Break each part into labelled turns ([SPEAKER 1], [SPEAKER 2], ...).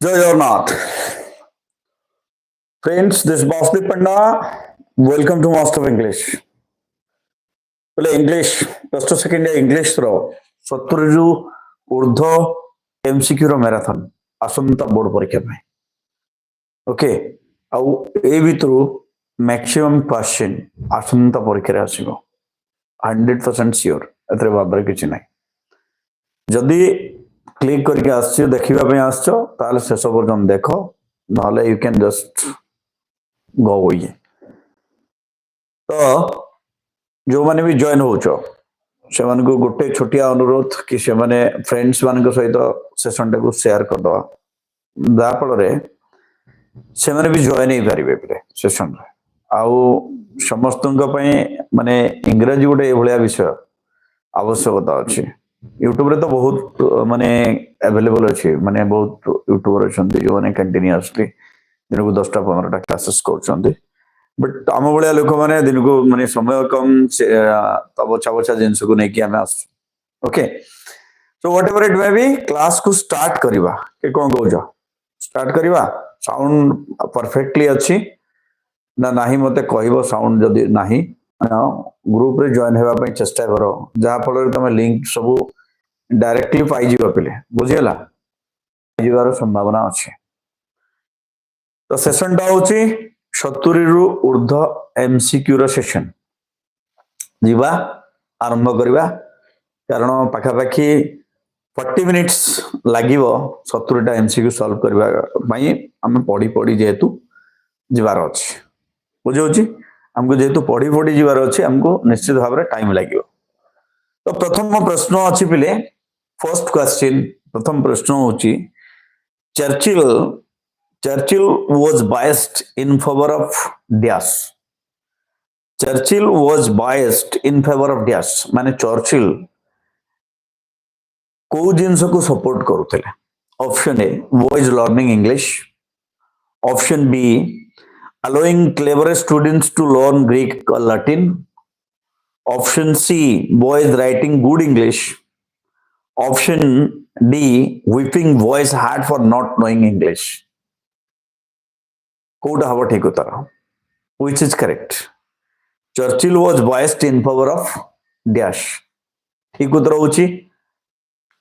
[SPEAKER 1] Jai Jagannath. Friends, this is Basdeep Panda. Welcome to Master of English. बोले English first second English रो 70 रु ऊर्ध्व MCQ रो marathon आसंता board परीक्षा में okay आउ ए भितरु maximum question आसंता परीक्षा रे आसीबो 100% श्योर एतरे बाबरे किछि नै जदी क्लिक करके आछो देखिबा पे आछो ताले शेष पर्यंत देखो नाले you can just go away तो जो माने भी जॉइन होचो से मान को गोटे छोटिया अनुरोध कि से माने फ्रेंड्स मान को सहित सेशन को शेयर कर दो जा फल रे से माने भी जॉइन ही परिबे पे सेशन रे आउ समस्तन पई माने इंग्रजी गोटे ए भलिया विषय आवश्यकता अछि यूट्यूब रे तो बहुत माने अवेलेबल अछि माने बहुत यूट्यूबर अछंती जो माने कंटीन्यूअसली दिन को 10 टा 15 टा क्लासेस करछंती बट आम भाया लोक मैंने दिन को माने समय कम बचा बचा जिनस को लेकिन आम आस okay so whatever it may be class को स्टार्ट करवा के कौन कह स्टार्ट करवा साउंड परफेक्टली अच्छी ना नाही मते कहबो साउंड जदी नाही ग्रुप रे जॉइन हेबा पई चेष्टा करो जहा फल तुम लिंक सब डायरेक्टली पाई जीवा पले बुझियला जीवार संभावना अछि तो सेशन टा होची 70 रु ऊर्ध्व एमसीक्यू रो सेशन जीवा आरंभ करवा कारण पाखापाखि 40 मिनिट्स लागिवो 70 टा एमसीक्यू सॉल्व करबा पई हम पढ़ी पढ़ी जेतु जीवार अछि बुझौछि हमको जेतु पढ़ी पढ़ी जीवार अछि हमको निश्चित भाव रे टाइम लागिवो तो प्रथम प्रश्न अछि पिले फर्स्ट क्वेश्चन प्रथम प्रश्न होछि Churchill was biased in favor of dash. Churchill was biased in favor of dash. माने Churchill को जिनस को सपोर्ट करुଥିଲେ option A boys learning English, option B allowing clever students to learn Greek or Latin, option C boys writing good English, option D whipping boys hard for not knowing English. कोड हवा ठीक उत्तर which is correct Churchill was biased in favor of dash ठीक उत्तर होची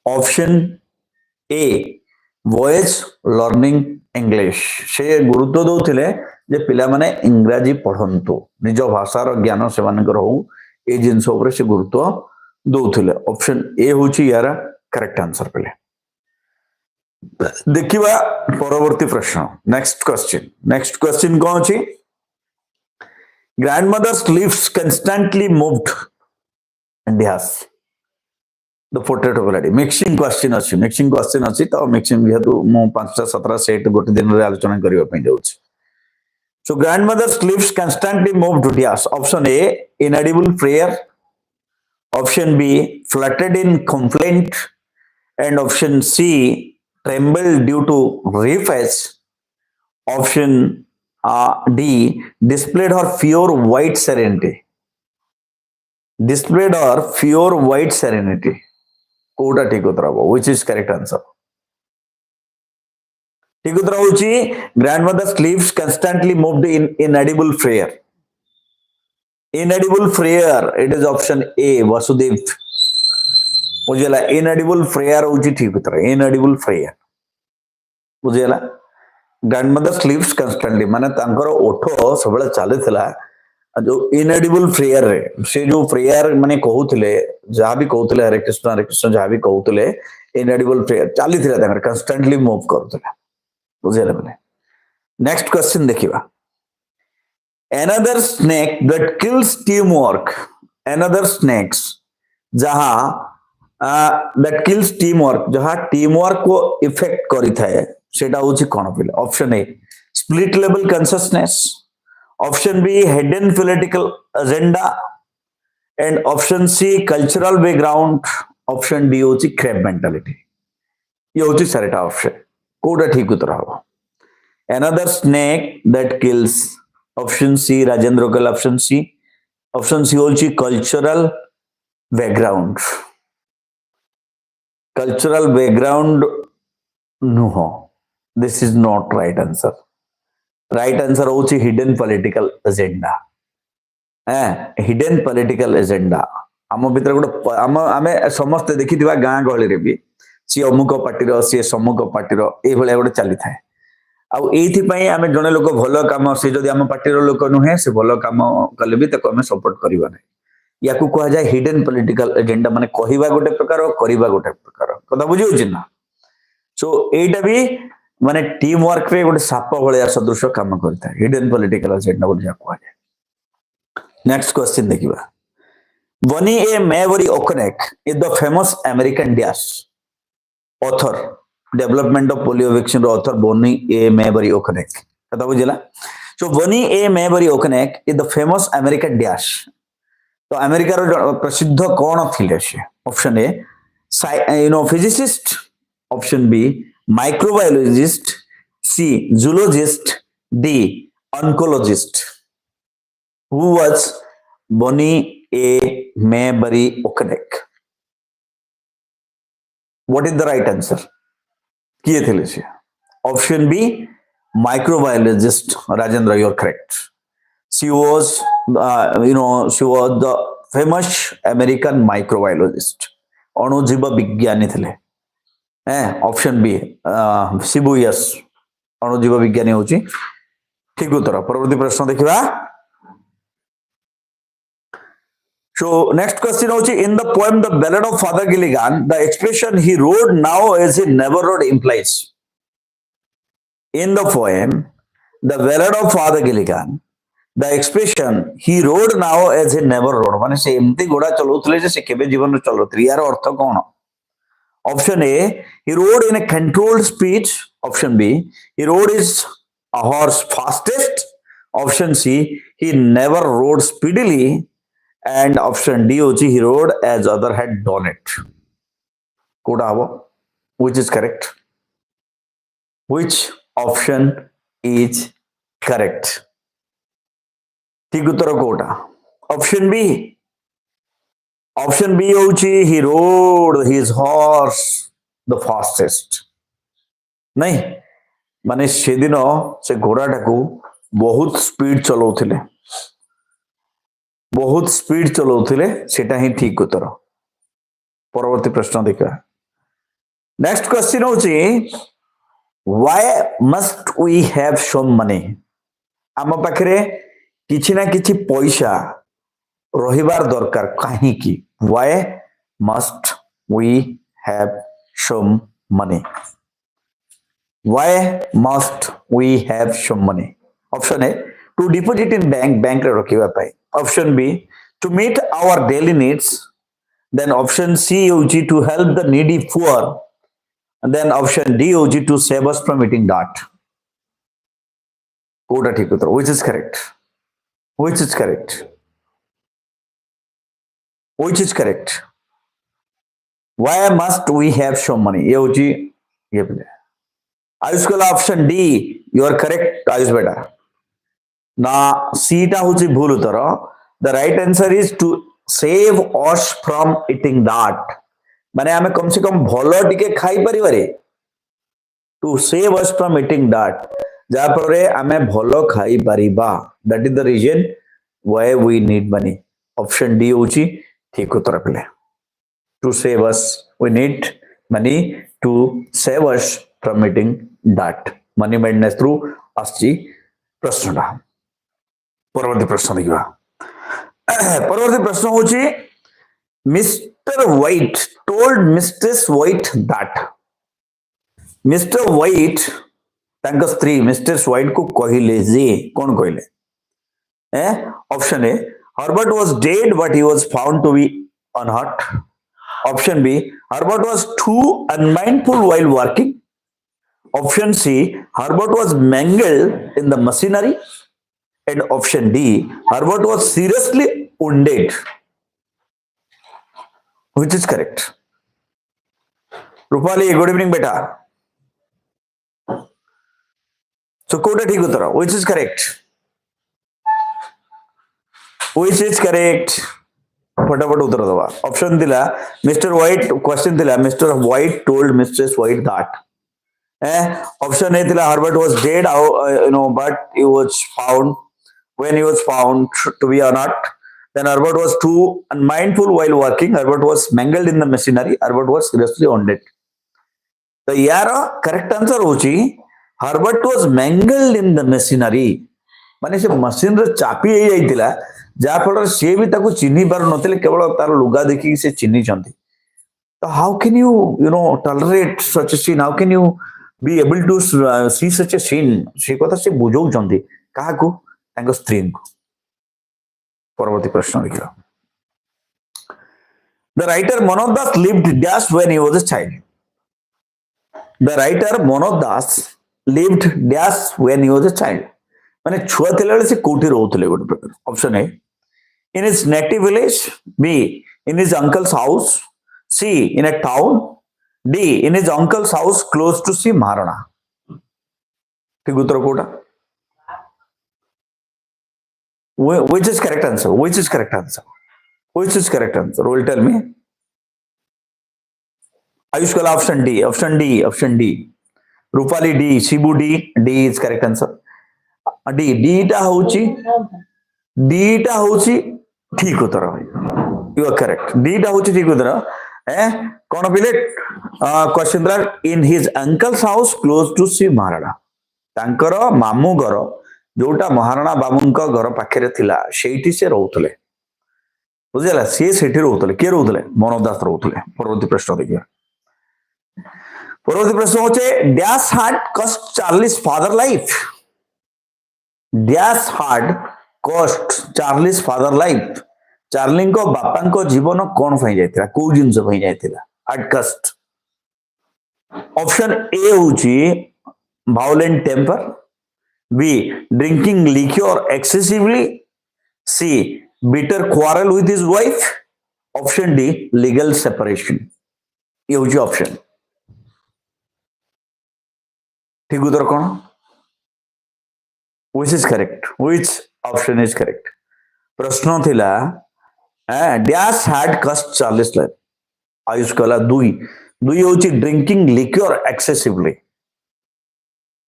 [SPEAKER 1] option A boys learning English से गुरुत्व दउथिले जे पिला माने इंग्रजी पढंतु निज भाषार ज्ञान से मानकर हो ए जिंस ऊपर से गुरुत्व दउथिले ऑप्शन ए होची यार करेक्ट आंसर पिले देखिबा परवर्ती प्रश्न नेक्स्ट क्वेश्चन कौन अछि grandmother's lips constantly moved and yes the potato variety mixing question अछि तो मिक्सिंग जेतु मो 5 17 सेट गोटे दिन रे आलोचना करिवा पई जाउछि so grandmother's lips constantly moved yes option A inaudible prayer, option B fluttered in complaint, and option C trembled due to refresh, option D displayed her pure white serenity Kota ठीक उत्तर हो which is correct answer ठीक उत्तर होची grandmother's lips constantly moved in inaudible prayer it is option A Vasudev बुझेला इनएडिबल prayer होची ठीक उत्तर इनएडिबल prayer बुझेला grandmother स्लीप्स constantly माने तांकर ओठो सबले चालुथिला जो इनएडिबल प्रेयर रे से जो प्रेयर माने कहउथिले जहा भी कहउथिले हरे कृष्ण जहा भी कहउथिले इनएडिबल प्रेयर चालिथिला तांकर कंस्टेंटली मूव करथिला बुझेला माने नेक्स्ट क्वेश्चन देखिबा another snake that kills teamwork another snakes जहा that kills teamwork जहा teamwork को इफेक्ट करी थाए सेटा होची कोन पिले option A split level consciousness, option B hidden political agenda, and option C cultural background, option D होची क्रेब मेंटालिटी ये होची सारेटा ऑप्शन कोडा ठीक उत्तर हो another snake that kills option C Rajendra कल ऑप्शन सी होची कल्चरल बैकग्राउंड नुह This is not right answer. Right answer होची hidden political agenda. Hidden political agenda. आम भितर गोटे आम समस्ते देखी गाँ गहली रे भी सी अमुक पार्टीर सी समुक पार्टीर ये गोटे चली थाए आईपाई आम जड़े लोक भल कम सी जदि आम पार्टीर लोक नुहे से भल कम कले भी आम सपोर्ट करवा ना या कह जाए हिडन पॉलिटिकल एजेंडा माने कहवा गोटे प्रकार करवा गोटे प्रकार कथा बुझी ना सो एटा भी माने टीम वर्क रे गोटे साप भाया सदृश कम करता है हिडन पॉलिटिकल एजेंडा बोली कह जाए नेक्स्ट क्वेश्चन देखिबा Bonnie A. Maverick O'Connor is the famous American dash author development of polio vaccine author Bonnie A. Maverick O'Connor कथा बुझला so Bonnie A. Maverick O'Connor is the famous American dash तो America रो प्रसिद्ध कौन थिले से option A physicist option B microbiologist C zoologist D oncologist who was Bonnie A. Maverick O'Connor what is the right answer किए थिले से option B microbiologist Rajendra you are correct she was she was the famous American microbiologist अणुजीव विज्ञानी थे option B सिबुयस अणुजीव विज्ञानी होची ठीक उत्तर परवर्ती प्रश्न देखिबा so next question होची in the poem the ballad of Father Gilligan the expression he rode now as he never rode implies in the poem the ballad of Father Gilligan the expression he rode now as he never rode माने से एमती घोड़ा चलौथले जे से केबे जीवन में चलौथले यार अर्थ कोन option A he rode in a controlled speed option b he rode his a horse fastest option c he never rode speedily and option d होची he rode as other had done it कोडा हबो which is correct which option is correct ठीक उत्तर Kota option B होची he rode his horse the fastest नहीं माने से दिन से घोड़ाटा को बहुत स्पीड चलाउथिले बहुत स्पीड चलाउथिले सेटा ही ठीक उत्तर परवर्ती प्रश्न देखा नेक्स्ट क्वेश्चन होची why must we have some money आम पाखरे किछि ना किछि पैसा रहिबार दरकार काहे की why must we have some money why must we have some money option a to deposit in bank रे रखिबा पाई option b to meet our daily needs then option c होची to help the needy poor and then option d होची to save us from eating dirt Kota ठीक उत्तर which is correct which is correct which is correct why must we have some money ये होची ये बोले आयुष कला option D you are correct Ayush बेटा ना सी टा होची भूल उत्तर the right answer is to save us from eating that माने हमें कम से कम भलो टिके खाई परिवारे to save us from eating that जा परे हमें भलो खाई परिबा that is the reason why we need money option D होची ठीक उत्तर पले to save us we need money to save us from eating that money madness through आसी प्रश्नटा परवर्ती प्रश्न देखिबा परवर्ती प्रश्न होची mister White told mistress White that mister White तांका स्त्री मिस्ट्रेस व्हाइट को कहिले जे कोन कहिले option A Herbert was dead but he was found to be unhurt option B Herbert was too unmindful while working option C Herbert was mangled in the machinery and option D Herbert was seriously wounded which is correct Rupali good evening beta so कोटा ठीक उत्तर which is correct फटाफट उत्तर दवा option दिला mister white question दिला mister White told mistress White that Option A thila Herbert was dead, but he was found when he was found to be or not. Then Herbert was too unmindful while working. Herbert was mangled in the machinery. Herbert was seriously wounded. तो यार correct answer होची Herbert was mangled in the machinery माने से machine रे चापी हे जाइतिला जा फल से भी ताको चिन्ही पार नथिले केवल तार लुगा देखि से चिन्ही चंती तो how can you no tolerate such a scene how can you be able to see such a scene से कथा से बुझौ चंती काहा को तांको स्त्री को परवर्ती प्रश्न देखियो the writer Manoj Das lived dash when he was a child The writer Manoj Das lived dash when he was a child. माने छुआ थिला से कोठी रहउतले गोटे प्रकार option A in his native village, B in his uncle's house, C in a town, D in his uncle's house close to see Maharana. ठीक उत्तर Kota which is correct answer which is correct answer which is correct answer will tell me Ayush Kala option D, option D, option D. Rupali D, Shibu D, D is correct answer. D, D टा होची, D टा होची ठीक उत्तर भाई. You are correct. D टा होची ठीक उत्तर. कौन पिले? Question that in his uncle's house close to see Maharana. तांकर मामू घर जोटा महाराणा बाबूंका घर पाखरे थिला सेठी से रहउतले. बुझिला से सेठी रहउतले के रहउतले मनोज दास रहउतले. परवर्ती प्रश्न देखिए. परवर्ती प्रश्न होचे dash had cost Charlie's father life dash had cost Charlie's father life Charlie को बापा को जीवन कौन फई जायतिला को जिंस फई जायतिला हार्ड कॉस्ट ऑप्शन ए होची violent temper B drinking liquor excessively C bitter quarrel with his wife option D legal separation ये होची ऑप्शन ठीक उत्तर कौन which is correct which option is correct प्रश्न थिला dash had cost Charles life Ayush कला दुई दुई होची ड्रिंकिंग लिक्योर एक्सेसिवली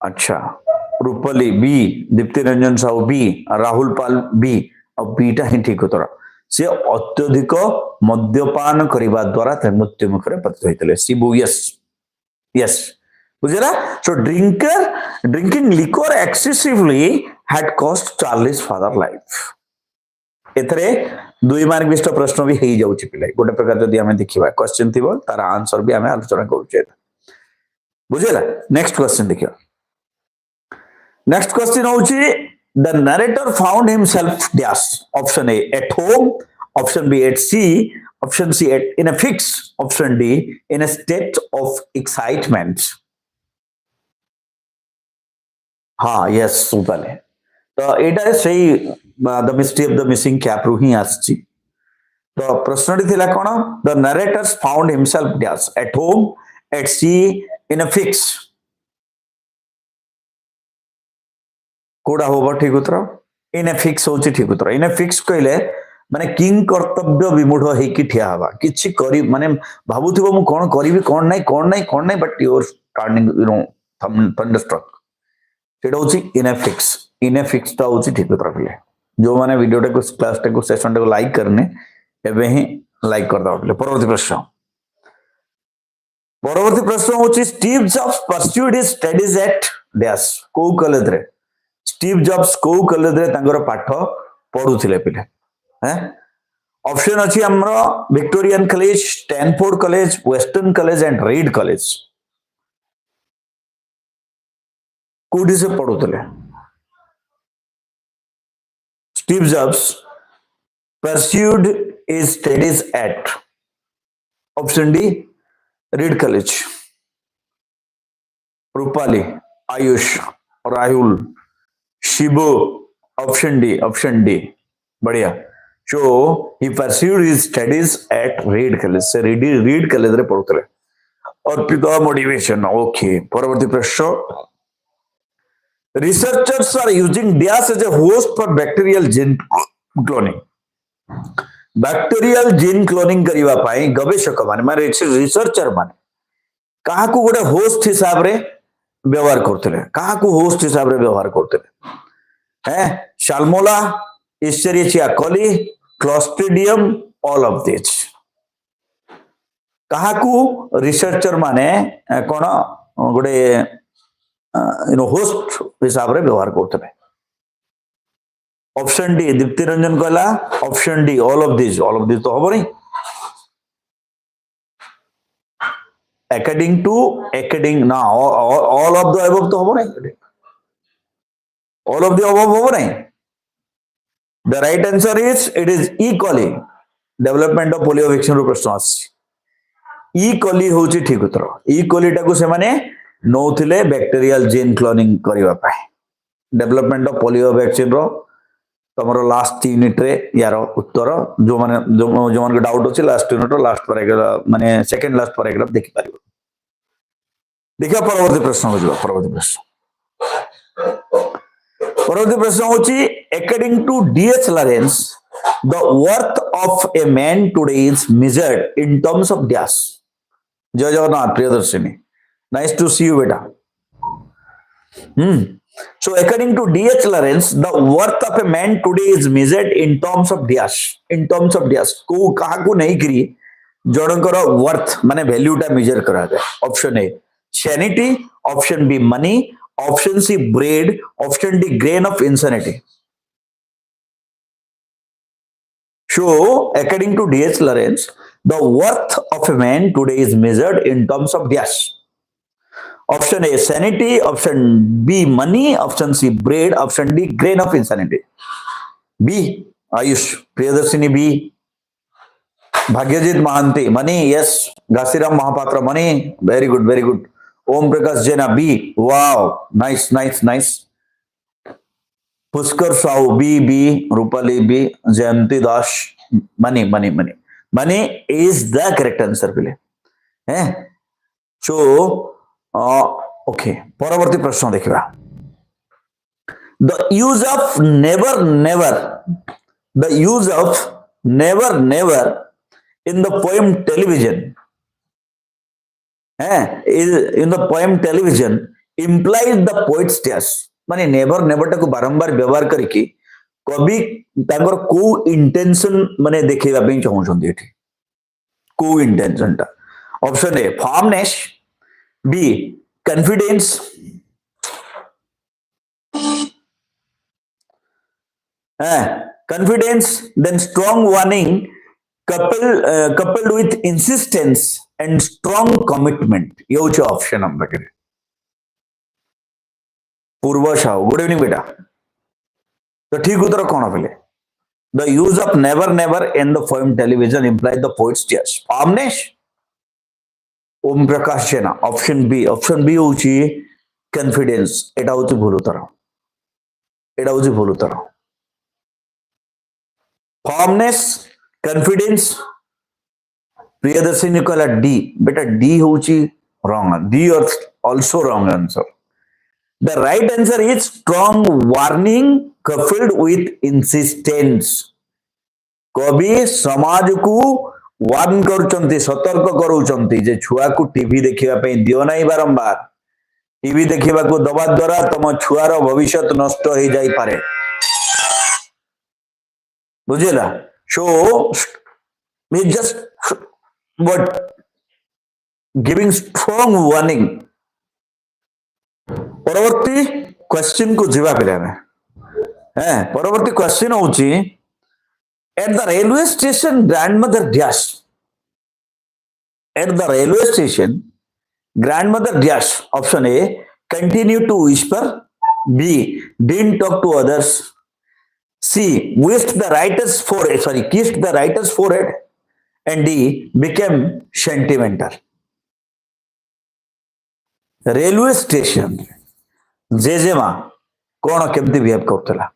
[SPEAKER 1] अच्छा रूपली बी दीप्ति रंजन साहू बी राहुल पाल बी और बीटा ही ठीक उत्तर से अत्यधिक मद्यपान करने द्वारा मृत्यु मुखरे पतित होइतले शिबू यस यस बुझेला so drinking liquor excessively had cost Charlie's father life एथरे 2 मार्क विशिष्ट प्रश्न भी हेई जाउची पिले गोटे प्रकार जदी हमें देखिबा क्वेश्चन थिबो तार आंसर भी हमें आलोचना करूचे बुझेला नेक्स्ट क्वेश्चन देखियो नेक्स्ट क्वेश्चन होची the narrator found himself dash option A at home option B at sea option C at in a fix option D in a state of excitement हाँ yes सुताले तो एटा सही the mystery of the missing cap रु ही आछि तो प्रश्नटी थिला कोन the narrator's found himself dash at home at sea in a fix कोडा होबो ठीक उत्तर इन अ फिक्स होछि ठीक उत्तर इन अ फिक्स कहले माने किंग कर्तव्य विमूढ़ हे कि ठिया हवा किछि करी माने भाबुथिबो मु कोन करिवि कोन नै but you are turning you know thunderstruck सेटा होछि इन ए फिक्स टा होछि ठीक उत्तर पिले जो माने वीडियो टा को क्लास टा को सेशन टा को लाइक करने एबे ही लाइक कर दो पिले परवर्ती प्रश्न होछि Steve Jobs pursued his studies at dash को कॉलेज रे स्टीव जॉब्स को कॉलेज रे तांगर पाठ पढुथिले पिले हैं ऑप्शन अछि हमरो Victorian college Stanford college western college and Reed college कोडी से पढुथिले Steve Jobs pursued his studies at option D Reed college Rupali Ayush Rahul Shibu option D बढ़िया so he pursued his studies at Reed college से रीड कॉलेज रे पढुथिले और पिता motivation okay परवर्ती प्रश्न researchers are using DAS as a host for bacterial gene cloning bacterial gene cloning करिवा पाई गवेषक माने रिसर्चर माने काहा को गोटे होस्ट हिसाब रे व्यवहार करते क्या होस्ट हिसाब से व्यवहार करते हैं Salmonella Escherichia coli Clostridium all of this क्या रिसर्चर माने कौन गोटे होस्ट हिसाब से व्यवहार करते ऑप्शन डी दीप्ति रंजन कहला option D all of this तो हम नहीं अकॉर्डिंग ना ऑल ऑफ द अबव तो हम नहीं ऑल ऑफ द अबव हम नहीं the right answer is it is equally development of polio vaccine रो प्रश्न आसी इक्वली होची ठीक उत्तर इक्वली टाको से माने नौथिले बैक्टीरियल जीन क्लोनिंग करबा पाए डेवलपमेंट ऑफ पोलियो वैक्सीन रो तमरो लास्ट यूनिट रे यार उत्तर जो माने जो मन डाउट अछि लास्ट यूनिट रो लास्ट पैराग्राफ माने सेकंड लास्ट पैराग्राफ देखि पारिबो देखिए परवर्ती प्रश्न हो जाओ परवर्ती प्रश्न होची according to DH Lawrence the worth of a man today is measured in terms of dash जय Jagannath Priyadarshini nice to see you बेटा So according to D.H. Lawrence, the worth of a man today is measured in terms of dash. In terms of dash. को कहा को नहीं करी जोड़कर worth माने value टा मेजर करा जाए. Option A sanity, option B money, option C bread, option D grain of insanity. So according to D.H. Lawrence, the worth of a man today is measured in terms of dash. Option A sanity option B money option C bread option D grain of insanity B Ayush Priyadarshini B Bhagyajit Mohanty money yes Ghasiram Mahapatra money very good Om Prakash Jena B wow nice nice nice Pushkar Sahu B Rupali B Jayanti Das money money money money is the correct answer पिले हैं so okay परवर्ती प्रश्न देखा the use of never never in the poem television in the poem television implies the poet's dash माने never टाको बारंबार व्यवहार करके कवि तांकर को इंटेंशन माने देखैबा पे चाहउछन एठी को इंटेंशन टा option A firmness B confidence confidence then strong warning coupled with insistence and strong commitment ये होचे ऑप्शन हम बकरे पूर्व शाह गुड इवनिंग बेटा तो ठीक उत्तर कौन पहले the use of never in the poem television implies the poet's dash firmness Om Prakash Jena option B होची कॉन्फिडेंस एटा होची भूल उत्तर फॉर्मनेस कॉन्फिडेंस प्रियदर्शिनी कहला डी बेटा डी होची wrong D also wrong answer the right answer is strong warning coupled with insistence कवि समाज को वार्न करुचंती सतर्क करुचंती जे छुआ को टीवी देखिबा पे दियो नाही बारंबार टीवी देखिबा को दबा द्वारा तम छुआर भविष्य नष्ट हो जाई पारे बुझिला सो we just what giving strong warning परवर्ती क्वेश्चन को जीवा पे में परवर्ती क्वेश्चन होची at the railway station grandmother dash at the railway station grandmother dash option A continue to whisper B didn't talk to others C kissed the writer's forehead and D became sentimental railway station जेजेमा कौन केमती behave करतला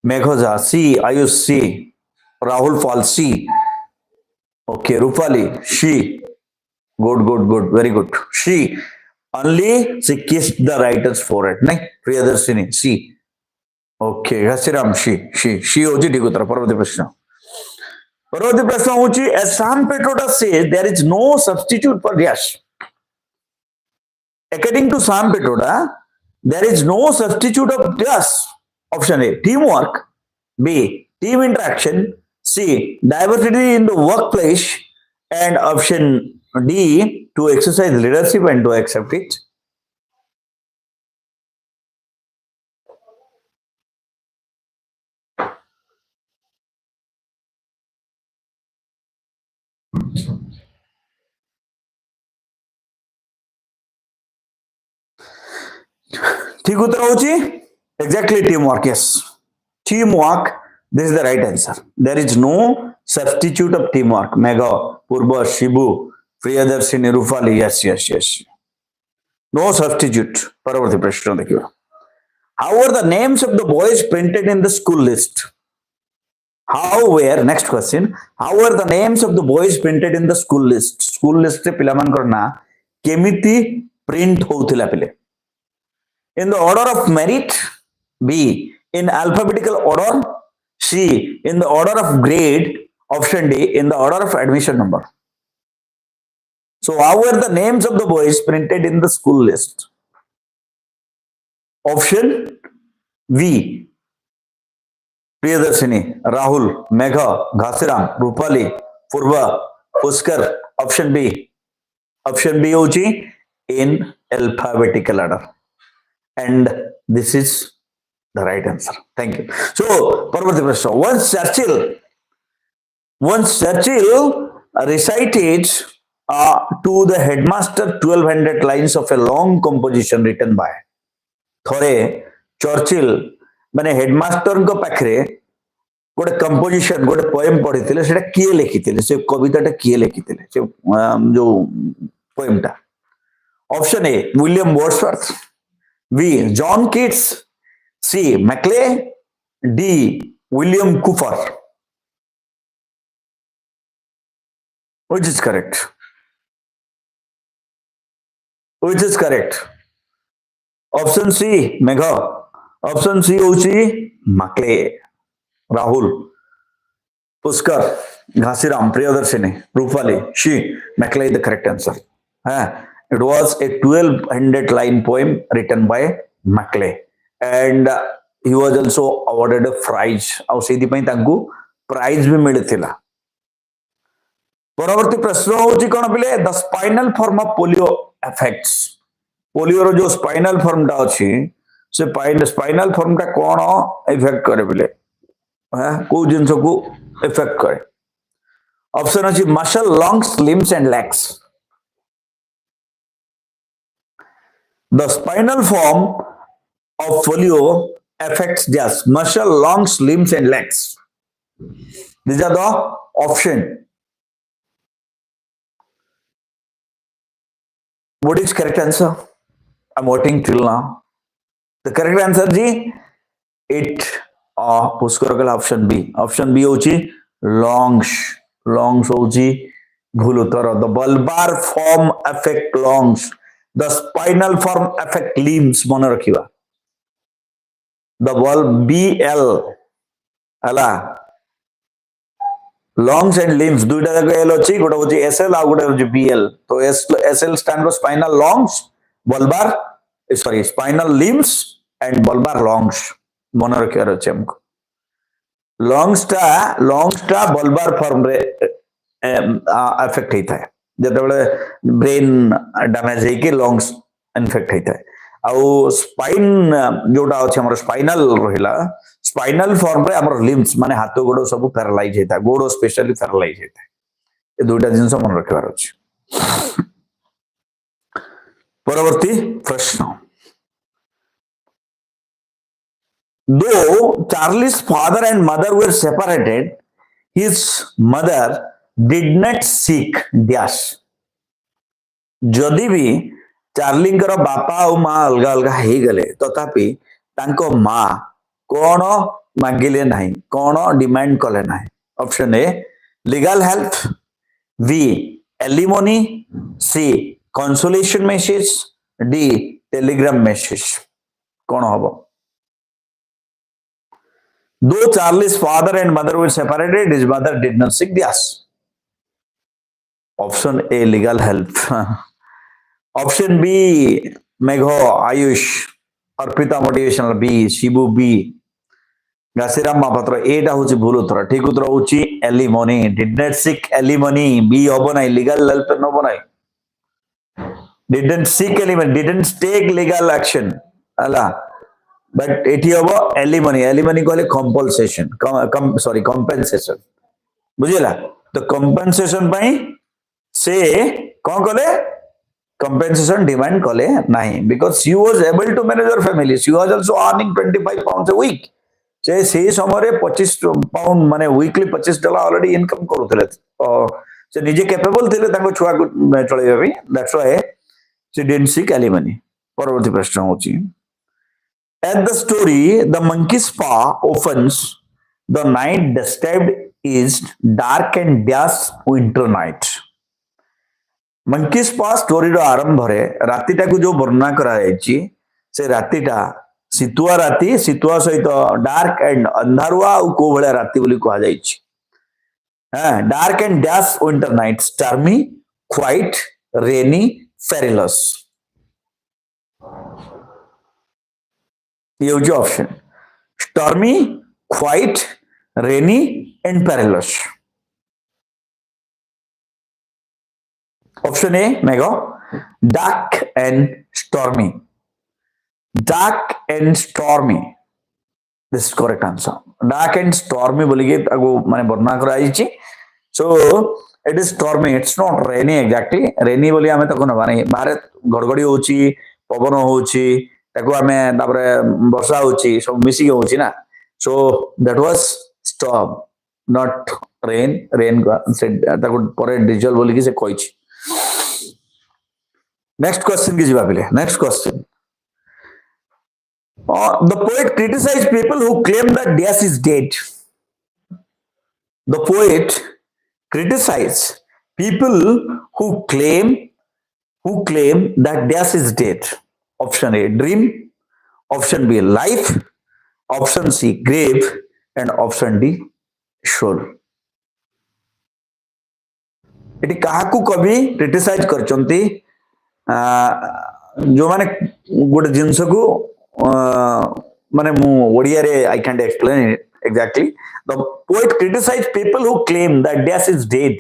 [SPEAKER 1] मेघोजा C Ayush C Rahul fall C okay Rupali C good very good she only she kissed the writer's forehead नहीं Priyadarshini C okay Ghasiram C होची ठीक उत्तर परवर्ती प्रश्न होची as Sam Pitroda says there is no substitute for dash According to Sam Petoda, there is no substitute of this. Option A, teamwork. B, team interaction. C, diversity in the workplace. And option D, to exercise leadership and to accept it. ठीक उत्तर होची exactly teamwork. Yes, teamwork. This is the right answer. There is no substitute of teamwork. Mega, Purba, Shibu, Priyadarshini, Rufali. Yes, yes, yes. No substitute. परवर्ती प्रश्न देखिए. How were the names of the boys printed in the school list? How were, next question, how were the names of the boys printed in the school list? School list रे पिलामानकर ना केमिति print होउथिला पिले? In the order of merit. B, in alphabetical order. C, in the order of grade. Option D, in the order of admission number. So how were the names of the boys printed in the school list? Option V, Priyadarshini, Rahul, Megha, Ghasiram, Rupali, Purva, Puskar. Option B. Option B hochi in alphabetical order. And this is the right answer. Thank you. So, Parvati Prashna, once Churchill recited to the headmaster 1200 lines of a long composition written by थोरे Churchill माने headmaster को पाखरे गोटे composition गोटे poem पढ़ी सेटा किए लिखी से कविताटा किए लिखी से जो पोएमटा. Option A William Wordsworth. B John Keats. C Macaulay. D William Cowper. Which is correct? Which is correct? Option C Megha. Option C होची Macaulay. Rahul, Pushkar, Ghasiram, Priyadarshini, Rupali. C Macaulay is the correct answer. It was a 1200 line poem written by Maclay and he was also awarded a prize. ଆଉ ସେଇଥିପାଇଁ ତାଙ୍କୁ prize ବି ମିଳିଥିଲା. ପରବର୍ତ୍ତୀ ପ୍ରଶ୍ନ ହେଉଛି କ'ଣ ପିଲେ? ଦ spinal form of polio effects. ପୋଲିଓର ଯୋଉ ସ୍ପାଇନାଲ ଫର୍ମଟା ଅଛି ସେ ସ୍ପାଇନାଲ ଫର୍ମଟା କ'ଣ ଇଫେକ୍ଟ କରେ ପିଲେ? କୋଉ ଜିନିଷକୁ ଇଫେକ୍ଟ କରେ? ଅପସନ ଅଛି ମସଲ, ଲଙ୍ଗସ୍, limbs and legs. The spinal form of polio affects just muscle, lungs, limbs and legs. These are the option. What is correct answer? I'm voting till now. The correct answer ji, it puskar option B. Option B hochi lungs. Lungs hochi bhul uttar. The bulbar form affect lungs. The spinal form affect limbs. मन रखिवा. The bulb BL अला lungs and limbs दुईटा जाक L अछि गोटा होछि SL आ गोटा होछि BL. तो SL stand for spinal lungs, bulbar sorry spinal limbs and bulbar lungs. मन रखिवार अछि हमको. lungs टा bulbar form रे affect हेता है. ଯେତେବେଳେ ବ୍ରେନ୍ ଡ୍ୟାମେଜ ହେଇକି ଲଙ୍ଗସ୍ ଇନଫେକ୍ଟ ହେଇଥାଏ. ଆଉ ସ୍ପାଇନ୍ ଯୋଉଟା ଅଛି ଆମର ସ୍ପାଇନାଲ ରହିଲା, ସ୍ପାଇନାଲ ଫର୍ମରେ ଆମର ଲିମ୍ସ ମାନେ ହାତ ଗୋଡ ସବୁ ପ୍ୟାରାଲାଇଜ ହେଇଥାଏ. ଗୋଡ ସ୍ପେଶାଲି ପ୍ୟାରାଲାଇଜ ହେଇଥାଏ. ଏ ଦୁଇଟା ଜିନିଷ ମନେ ରଖିବାର ଅଛି. ପରବର୍ତ୍ତୀ ପ୍ରଶ୍ନ. Though Charlie's father and mother were separated, his mother did not seek dash. जदि भी चार्लींकर बापा और माँ अलग अलग हो गले तथापि तांको माँ कौन मांगिले नहीं, कौन डिमांड कले नहीं. Option A legal help. B alimony. C consolation message. D telegram message. कौन हबो? Though Charlie's father and mother were separated, his mother did not seek dash. Option A legal help. Option B Megha Ayush Arpita motivational B Shibu B Ghasiram Mahapatra एटा हूँ भूल उत्तर ठीक उत्तर हूँ alimony did not seek alimony B हम ना लीगल हेल्प हम ना didn't seek alimony didn't take legal action अला बट एठी हम एलिमनी एलिमनी कहले कंपनसेशन सॉरी कंपेंसेशन बुझिला तो कंपेंसेशन पई से कौन कले compensation demand kale nahi because she was able to manage her family she was also earning 25 pounds a week से समय 25 पाउंड माने वीकली $25 ऑलरेडी इनकम करूले से निजे कैपेबल थे छुआ को चलैबा that's why she didn't seek alimony परवर्ती प्रश्न होची at the story the monkey's paw opens the night described is dark and dash winter night monkeys पा स्टोरी रो आरंभ रे रातिटा को जो वर्णना करा जायछि से रातिटा सितुआ सहित डार्क एंड अंधारुआ और को भले राति बोली कहा जायछि हां dark and dash winter night stormy quite rainy perilous ये जो option stormy quite rainy and perilous Option A, Mego, dark and stormy. Dark and stormy. This is correct answer. Dark and stormy बोलिए अगो माने वर्णना कराइछि. So it is stormy. It's not rainy exactly. Rainy बोलिए हमें तको नबा नहीं. बाहर घड़घड़ी होची, पवन होची, तको हमें तापरे वर्षा होची, सब मिसी होची ना. So that was storm, not rain. Rain से तको परे डिजल बोलिए से कोइछि. Next question की जवाब ले. Next question. The poet criticized people who claim that Diaz is dead. The poet criticized people who claim that Diaz is dead. Option A, dream. Option B, life. Option C, grave. And option D, soul. इटी काहाकू कभी criticise करचंती जो माने गोटे जिंस को माने मु ओडिया रे I can't explain it exactly the poet criticise people who claim that dash is dead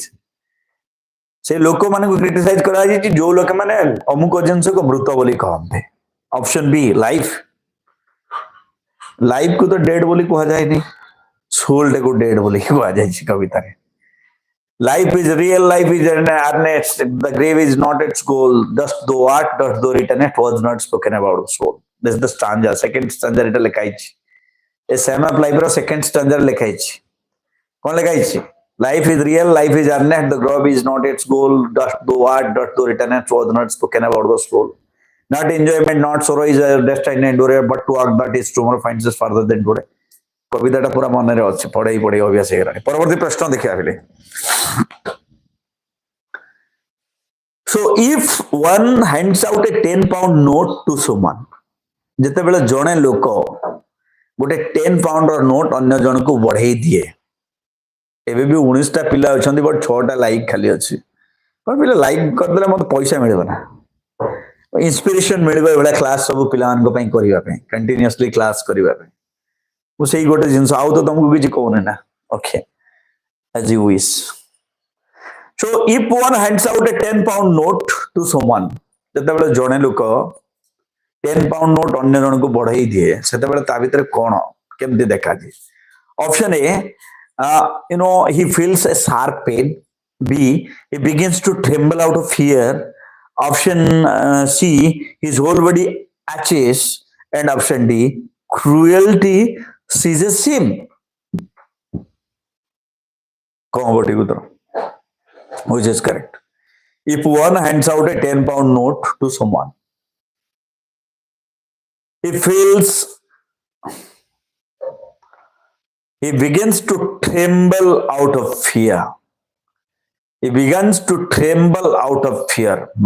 [SPEAKER 1] से लोक माने को क्रिटिसाइज करा जी जो लोक माने अमुक जिंस को मृत बोली कहते ऑप्शन बी लाइफ लाइफ को तो डेड बोली कहा जाय नहीं सोल को डेड बोली कहा जाय छी कविता रे Life is real, life is earnest. The grave is not its goal. Dust though art, dust though written, it was not spoken about soul. This is the stanza. Second stanza it lekaichi. A sum of life ro second stanza lekaichi. Kon lekaichi? Life is real, life is earnest. The grave is not its goal. Dust though art, dust though written, it was not spoken about the soul. Not enjoyment, not sorrow is a destined endure, but to act that is tomorrow finds us farther than today. कविताटा पूरा मन रे अछि पढाई पढाई अभ्यास हेरा परवर्ती प्रश्न देखिया फिले So if one hands out a 10 pound note to someone जते बेले जणे लोक गोटे 10 पाउंड रो नोट अन्य जण को बढ़ाई दिए एबे भी 19 टा पिला अछंती बट 6 टा लाइक खाली अछि पर पिला लाइक कर देले मत पैसा मिलबो ना इंस्पिरेशन मिलबो एबे क्लास सब पिला मान को पई करिवा पई कंटीन्यूअसली क्लास करिवा पई वो सही गोटे जिंस आउ तो तुमको किछि कहने ना okay as you wish so if one hands out a 10 pound note to someone जते बेले जणे लोक 10 pound note अन्य जण को बढ़ाई दिए सेते बेले ता भीतर कोन केमति देखा जी option A you know he feels a sharp pain b he begins to tremble out of fear option c his whole body aches and option d cruelty seizes him कौन उत्तर which is correct if one hands out a 10 pound note to someone he begins to tremble out of fear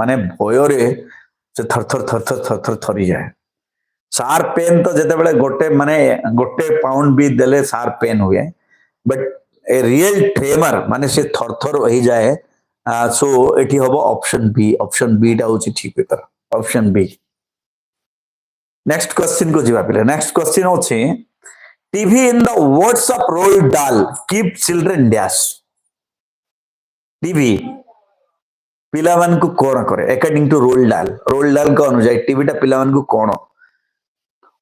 [SPEAKER 1] माने भय रे से थर थर थरी जाए sharp pain तो जेते बेले गोटे माने गोटे पाउंड भी देले शार्प पेन हुए बट ए रियल ट्रेमर माने से थर थर हो जाए सो एटी हम ऑप्शन बी टा होची ठीक उत्तर ऑप्शन बी नेक्स्ट क्वेश्चन को जीवा पिले नेक्स्ट क्वेश्चन होची TV in the WhatsApp role डाल कीप चिल्ड्रन डैश टीवी पिला मान को कोन करे अकॉर्डिंग टू रोल डाल को अनुसार टीवी टा पिला मान को कोन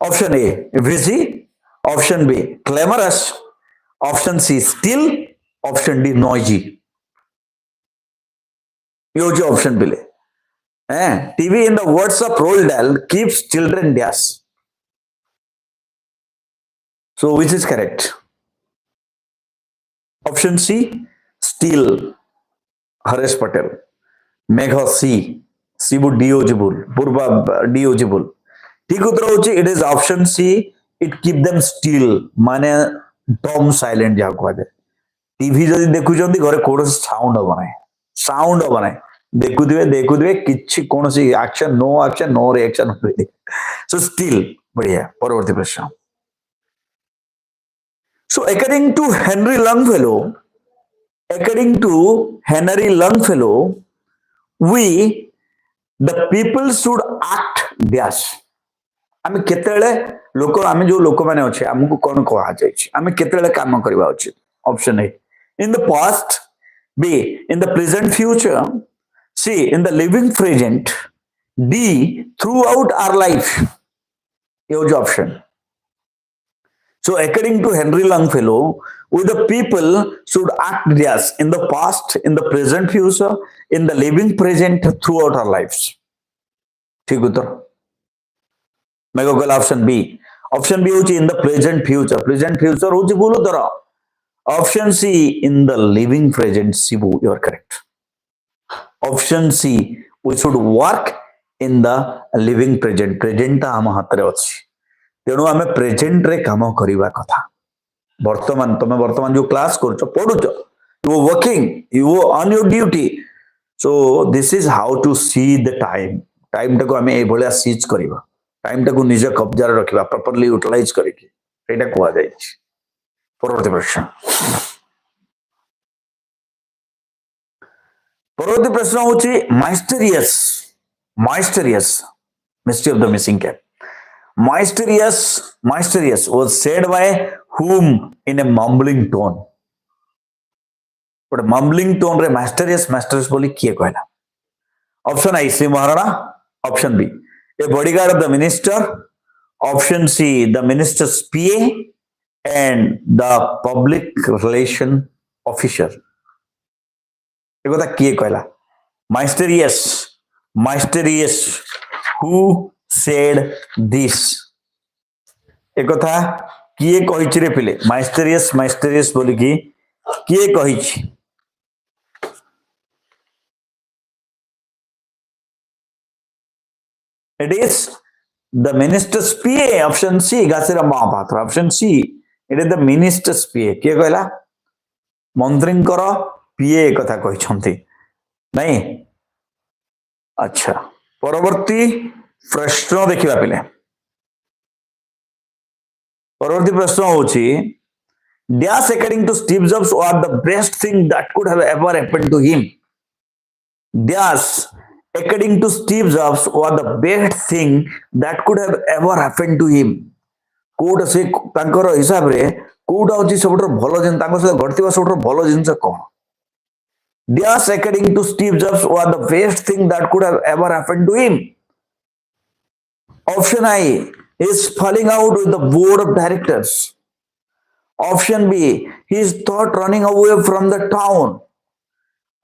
[SPEAKER 1] option A busy option B glamorous option C still option D noisy यो जो ऑप्शन पिले TV in the WhatsApp role डाल keeps children dash so which is correct option C still Haresh Patel Megh C Shibu डिओजिबुल पूर्वा डिओजिबुल ठीक उत्तर होची it is option C it keep them still माने डम साइलेंट जा को दे टीवी जदी देखु जंदी घरे कोड साउंड हो बनाए देखुदिवे किछि कोनसी action no reaction so still बढ़िया परवर्ती प्रश्न सो according to Henry Longfellow we the people should act dash आमे केतेले लोक आमे जो लोक माने अछि हमकु कोन कहा जाय छी आमे केतेले काम करबा उचित option A in the past B in the present future C in the living present D throughout our life यो जो option So according to Henry Longfellow, we the people should act yes in the past, in the present future, in the living present throughout our lives. ठीक उत्तर मैं को गल option B होची in the present future होची बोलो तरा option C in the living present Shibu you are correct option C we should work in the living present हम हाथ रे अछि तेणु आम प्रेजेंट रे काम करवा कथा वर्तमान तुम वर्तमान जो क्लास कर पढ़ुच you working you on your duty so this is how to see the time टाको आम ये सीज करवा टाइम टाको निज कब्जार रखा प्रॉपर्ली यूटिलाइज करके कह जाए परवर्ती प्रश्न परवर्ती प्रश्न होची mysterious mystery of the missing cap Mysterious was said by whom in a mumbling tone. But mumbling tone रे mysterious बोली किए कहला? Option A Shri Maharana, option B a bodyguard of the minister, option C the minister's PA and the public relation officer. ये कथा किए कहला? Mysterious who said this एक कथा किए कहिछि रे पिले माइस्टेरियस बोली कि किए कहिछि it is the minister's PA option C गासेरा Mahapatra option C it is the minister's PA किए कहला मंत्रींकर पीए कथा कहिछंती नहीं अच्छा परवर्ती प्रश्न देखिबा पिले परवर्ती प्रश्न होची dash according to Steve Jobs what the best thing that could have ever happened to him dash according to Steve Jobs what the best thing that could have ever happened to him code से तांकर हिसाब रे code होची सबटर भलो जिन तांको से घटतिबा सबटर भलो जिंस कोन dash according to Steve Jobs what the best thing that could have ever happened to him Option A is falling out with the board of directors. Option B, he is thought running away from the town.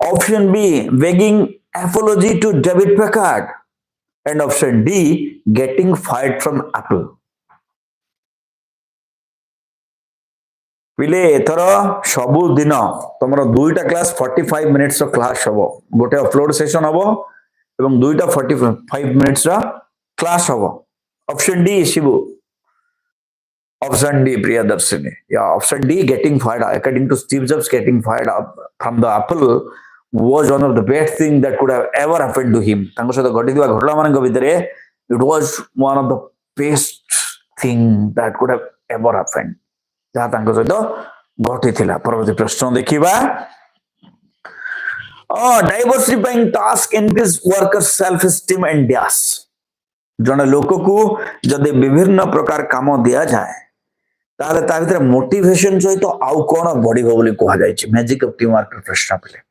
[SPEAKER 1] Option B, begging apology to David Packard. And option D, getting fired from Apple. पिले एथर सबु दिन तुमर दुईटा class 45 minutes रो class हबो गोटे upload session हबो एवं दुईटा 45 मिनिट्स रो क्लास हबो option D Shibu option D Priyadarshini या option D getting fired according to Steve Jobs getting fired from the Apple was one of the best thing that could have ever happened to him तांको सहित घटितवा घटना मानक भितरे it was one of the best thing that could have ever happened जहा तांको सहित घटिथिला परवर्ती प्रश्न देखिबा diversifying task increase worker self esteem and dash जने लोक को जदि विभिन्न प्रकार काम दिया जाए ताले ता भितर मोटिवेशन सहित आउ कोन बढ़िबो बोली कहा जाय मैजिक ऑफ टीम वर्क प्रश्न पले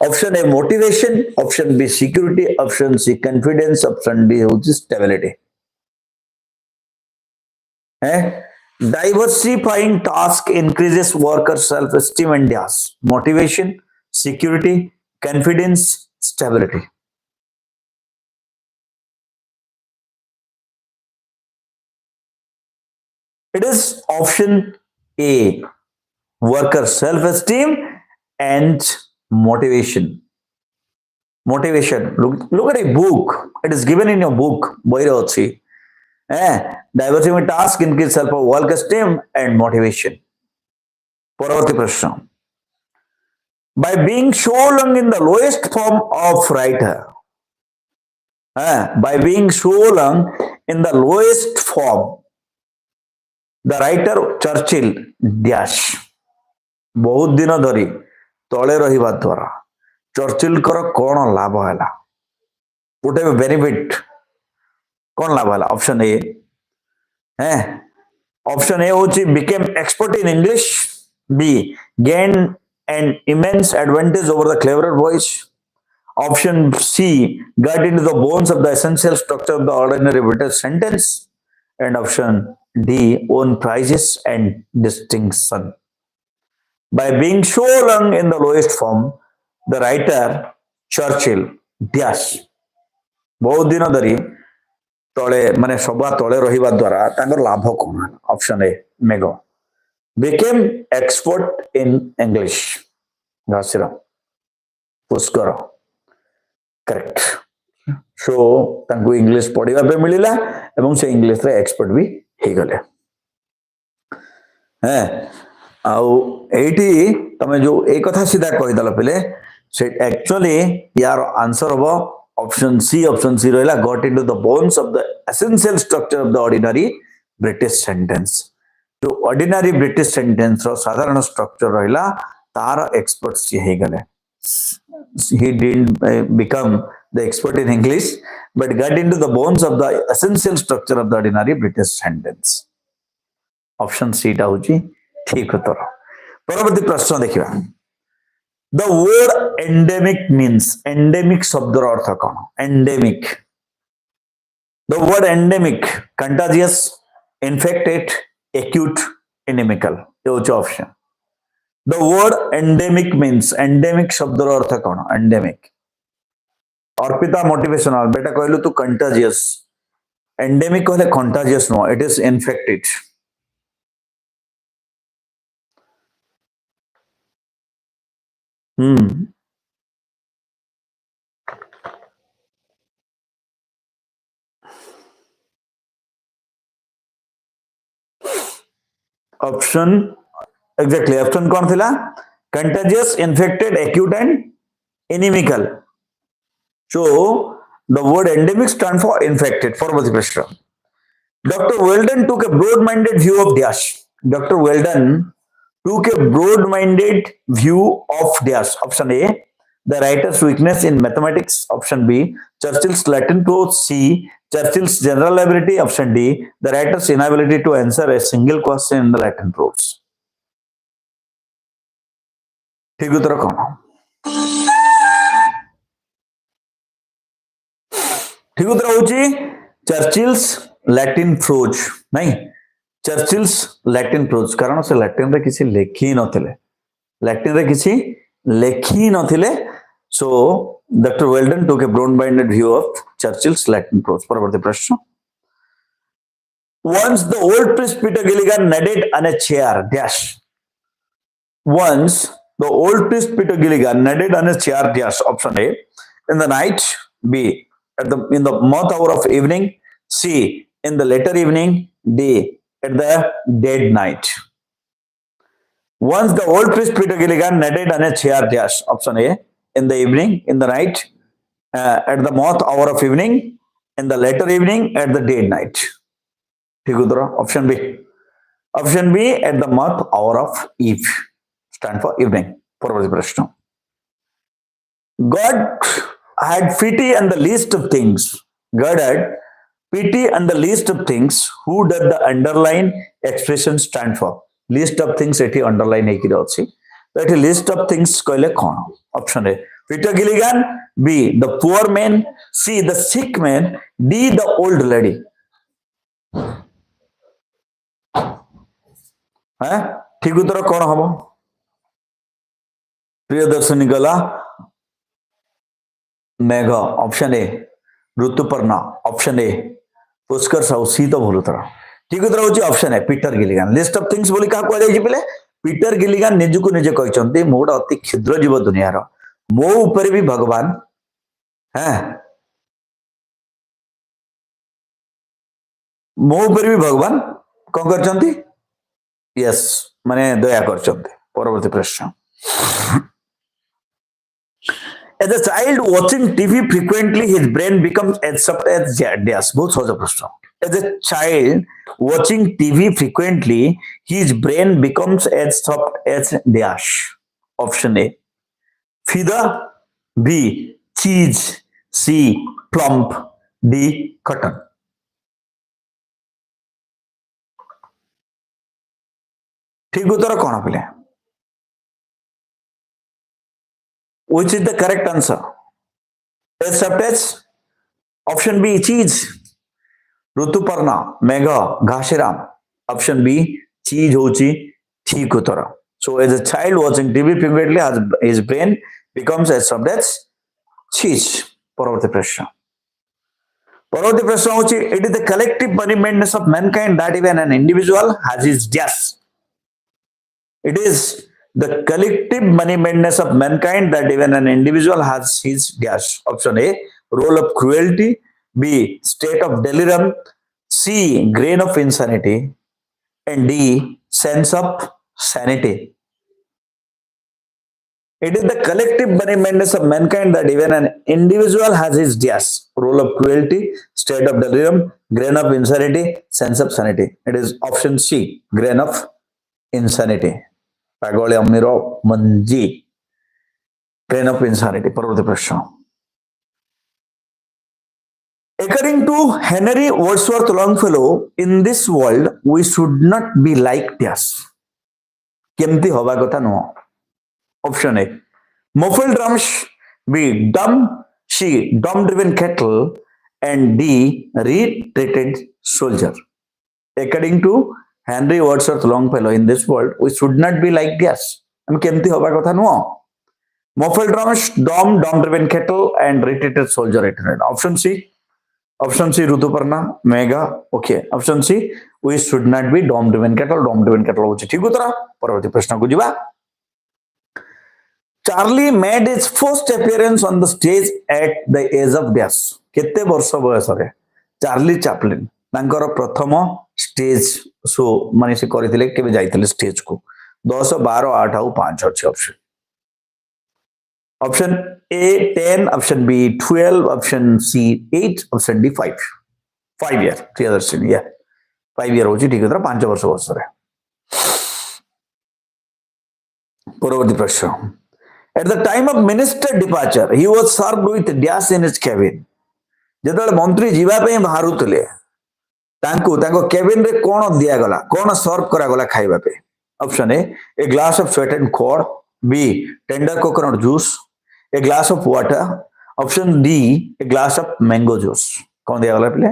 [SPEAKER 1] option A motivation option B security option C confidence option D होची स्टेबिलिटी है diversifying task increases worker self esteem and dash motivation security confidence stability it is option A worker self esteem and motivation look at a book it is given in your book boire achi diversifying task increase self work esteem and motivation paravarti prashna by being so long in the lowest form of writer by being so long in the lowest form the writer Churchill dash बहुत दिन धरी तले रहिबा द्वारा Churchill कर कौन लाभ है गोटे बेनिफिट कौन लाभ है ऑप्शन ए है ऑप्शन ए होची became expert in English B gained an immense advantage over the cleverer voice option C got into the bones of the essential structure of the ordinary British sentence and option D own prizes and distinction by being so long in the lowest form the writer Churchill dash बहुत दिन धरी तले माने सबा तले रहिबा द्वारा तांकर लाभ कोन option A Megha became expert in English घासिरा पुष्कर करेक्ट सो तांको इंग्लिश पढ़िबा पे मिलिला एवं से इंग्लिश रे एक्सपर्ट भी हे गले हैं आउ एठी तमे जो एक कथा सीधा कहि दल पले से एक्चुअली यार आंसर होबो ऑप्शन सी रहला got into the bones of the essential structure of the ordinary British sentence जो ऑर्डिनरी ब्रिटिश सेंटेंस रो साधारण स्ट्रक्चर रहला तार एक्सपर्ट सी हे गले he didn't become the expert in English but got into the bones of the essential structure of the ordinary British sentence option C टा होची ठीक उत्तर परवर्ती प्रश्न देखिबा the word endemic means endemic शब्दर अर्थ कोन endemic the word endemic contagious infected acute endemical ये होची option The word endemic means endemic शब्दर अर्थ कोन endemic अर्पिता मोटिवेशनल बेटा कहलु तू contagious endemic कहले contagious no it is infected option Exactly. Option कौन थिला? Contagious, infected, acute, and inimical. So the word endemic stands for infected. Forward question. Dr. Weldon took a broad-minded view of dash. Dr. Weldon took a broad-minded view of dash. Option A. The writer's weakness in mathematics. Option B. Churchill's Latin prose. C. Churchill's general ability. Option D. The writer's inability to answer a single question in the Latin prose. ठीक उत्तर कौन ठीक उत्तर होची चर्चिल्स Latin pros नहीं चर्चिल्स Latin pros कारण से Latin रे किसी लेखी नथिले लैटिन रे किसी लेखी नथिले so doctor Weldon took a broad minded view of Churchill's Latin prose परवर्ती प्रश्न once the old priest Peter Gilligan nodded on a chair dash once the old priest Peter Gilligan nodded on his chair dash option A in the night B in the month hour of evening C in the later evening D at the dead night once the old priest Peter Gilligan nodded on a chair dash option A in the evening in the night at the month hour of evening in the later evening at the dead night ठीक उत्तर option B at the month hour of eve stand for evening. Forward प्रश्न God had pity on the least of things. God had pity on the least of things. Who does the underline expression stand for? List of things एठी underline ହେଇକି ଅଛି. तो एठी list of things कहले कौन? Option A. Peter Gilligan. B. The poor man. C. The sick man. D. The old lady. हाँ? ठीक उत्तर कौन हबो? प्रियदर्शनी गला मेघ. Option A Rituparna. Option A Pushkar Sahu. C तो भूल उत्तर. ठीक उत्तर होची option A Peter Gilligan. List of things बोली का को जाई पिले पीटर गिलिगन निजु को निजे कहचंती मोडा अति क्षुद्र जीव दुनियार मो ऊपर भी भगवान हैं मो ऊपर भी भगवान कौन करचंती यस माने दया करचंती. परवर्ती प्रश्न. As a child watching TV frequently, his brain becomes as soft as dash. बहुत सहज प्रश्न. As a child watching TV frequently, his brain becomes as soft as dash. Option A. Feather. B. Cheese. C. Plump. D. Cotton. ठीक उत्तर कौन पिले? Which is the correct answer? As soft as option B cheese. Rituparna मेघ Ghasiram. Option B cheese होची ठीक उत्तर. So as a child watching TV frequently, his brain becomes as soft as cheese. परवर्ती प्रश्न. परवर्ती प्रश्न होची it is the collective monuments of mankind that even an individual has his dash. It is the collective moneyness of mankind that even an individual has his dash. Option A, role of cruelty. B, state of delirium. C, grain of insanity. And D, sense of sanity. It is the collective moneyness of mankind that even an individual has his dash. Role of cruelty, state of delirium, grain of insanity, sense of sanity. It is option C, grain of insanity. पागल अमीर मंजी grain of insanity. परवर्ती प्रश्न. According to Henry Wordsworth Longfellow, in this world we should not be like this. केमती हवा कथा नुह. Option A, muffled drums. B, dumb. C, drum-driven cattle. And D, retreated soldier. According to Henry Wordsworth Longfellow, in this world we should not be like this. हम केमती हवा कथा नुह. Muffled drums, drum-driven cattle, and retreated soldier. Option C. Option C, Rituparna Megha. Okay. Option C, we should not be drum-driven cattle. Drum-driven cattle होची ठीक उत्तर. परवर्ती प्रश्न को जीवा. Charlie made his first appearance on the stage at the age of dash. केते वर्ष बयस रे चार्ली चैपलिन तांकर प्रथम स्टेज शो माने से करथिले केबे जाइथिले स्टेज को 10 12 8 और 5 अछि option. Option A 10, option B 12, option C 8, option D 5. 5 year Priyadarshini या 5 ईयर होची ठीक उत्तर 5 वर्ष बयस रे. परवर्ती प्रश्न. At the time of minister departure, he was served with dash in his cabin. जेतले मंत्री जीवा पे बाहरुतले तांको तांको केबिन रे कोन दिया गला कोन सर्व करा गला खाइबा पे. Option A glass of sweetened curd. B, tender coconut juice. A glass of water. Option D, a glass of mango juice. कोन दिया गला पिले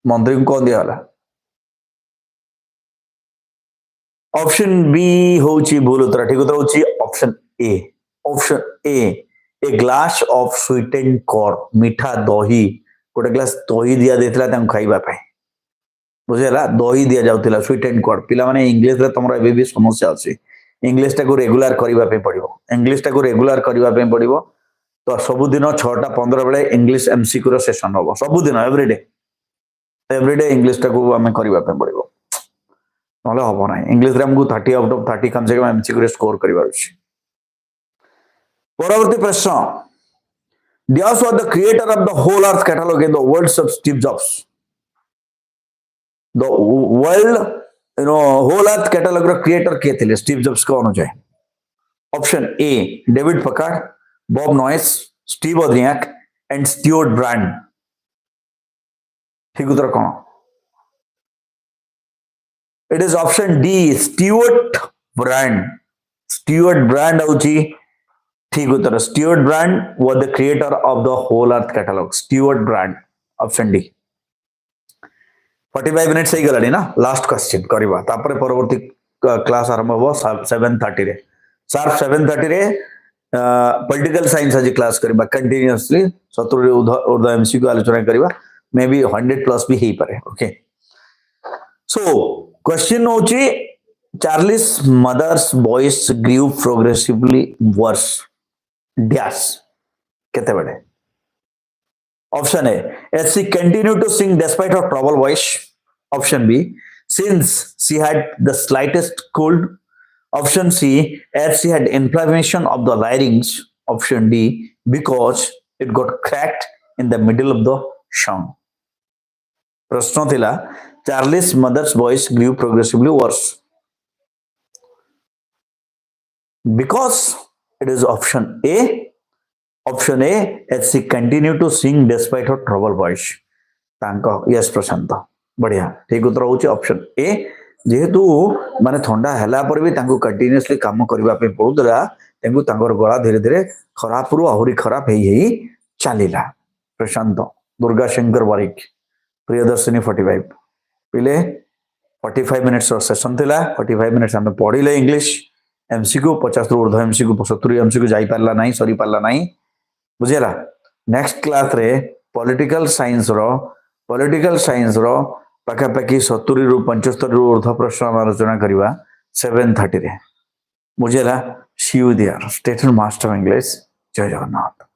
[SPEAKER 1] मंत्री को कोन दिया गला. ऑप्शन बी होची भूल उत्तर. ठीक उत्तर होची option A. Option A, a glass of sweetened curd. मीठा दही गोटे ग्लास दही दिया देथिला तांको खाइबा पे बुझेला. दही दिया जाउतिला स्वीटेंड कर्ड. पिला माने इंग्लिश रे तमरा एबे भी समस्या अछि. इंग्लिश टा को रेगुलर करिबा पे पड़िबो. इंग्लिश टा को रेगुलर करिबा पे पड़िबो. तो सब दिन 6:15 बेले इंग्लिश एमसीक्यू रो सेशन होबो. सब दिन एवरीडे इंग्लिश टा को हमें करिबा पे पड़िबो. नले होबो नै. इंग्लिश रे हमको 30 आउट ऑफ 30 कम से कम एमसीक्यू रे स्कोर करिबा अछि. परवर्ती प्रश्न. Diaz was the creator of the whole earth catalog in the words of Steve Jobs. The world, whole earth catalog ro creator के थे Steve Jobs को अनुजाए. Option A, David Packard. Bob Noyce, Steve ओद्रियाक and Stuart Brand. ठीक उत्तर कौन? It is option D, Stuart Brand. Stuart Brand होची ठीक उत्तर। Stuart Brand was the creator of the Whole Earth Catalog. Stuart Brand, option D. 45 minutes ही गलानी ना, लास्ट क्वेश्चन करबा, तापरे परवर्ती क्लास आरंभ हो 7:30 रे। शार्प 7:30 रे पॉलिटिकल साइंस आज क्लास करबा कंटिन्यूअसली 70 ऊर्ध्व एमसीक्यू आलोचना करबा, मे बी 100 प्लस भी हेई पारे। ओके, सो क्वेश्चन होची Charlie's mother's voice grew progressively worse dash केते बडे? Option A, as she continued to sing despite her trouble voice. Option B, since she had the slightest cold. Option C, as she had inflammation of the larynx. Option D, because it got cracked in the middle of the song. प्रश्न थिला Charlie's mother's voice grew progressively worse because it is option A. Option A, as she continued to sing despite her trouble voice. तांको yes प्रशांत बढ़िया ठीक उत्तर होची option ए। जेहेतु माने थंडा हैला पर भी तांको कंटीन्यूअसली काम करबा पे पड़ुतला, तांको तांकर गला धीरे धीरे खराब रु आहुरी खराब हेई चलीला। प्रशांत, दुर्गा शंकर वारिक, प्रियदर्शिनी 45 पिले 45 मिनिट्स सेशन थिला। 45 मिनिट्स हम पढ़िले इंग्लिश एमसीक्यू 50 रु ऊर्ध्व एमसीक्यू 70 एमसीक्यू जाई पारला नाही, सरी पारला नाही, बुझेला। नेक्स्ट क्लास रे पॉलिटिकल साइंस रो पाखापाखि 70 रु 75 रु ऊर्ध्व प्रश्न आलोचना करवा 7:30 रे, बुझेला। See you there, stay tuned master English. जय जगन्नाथ।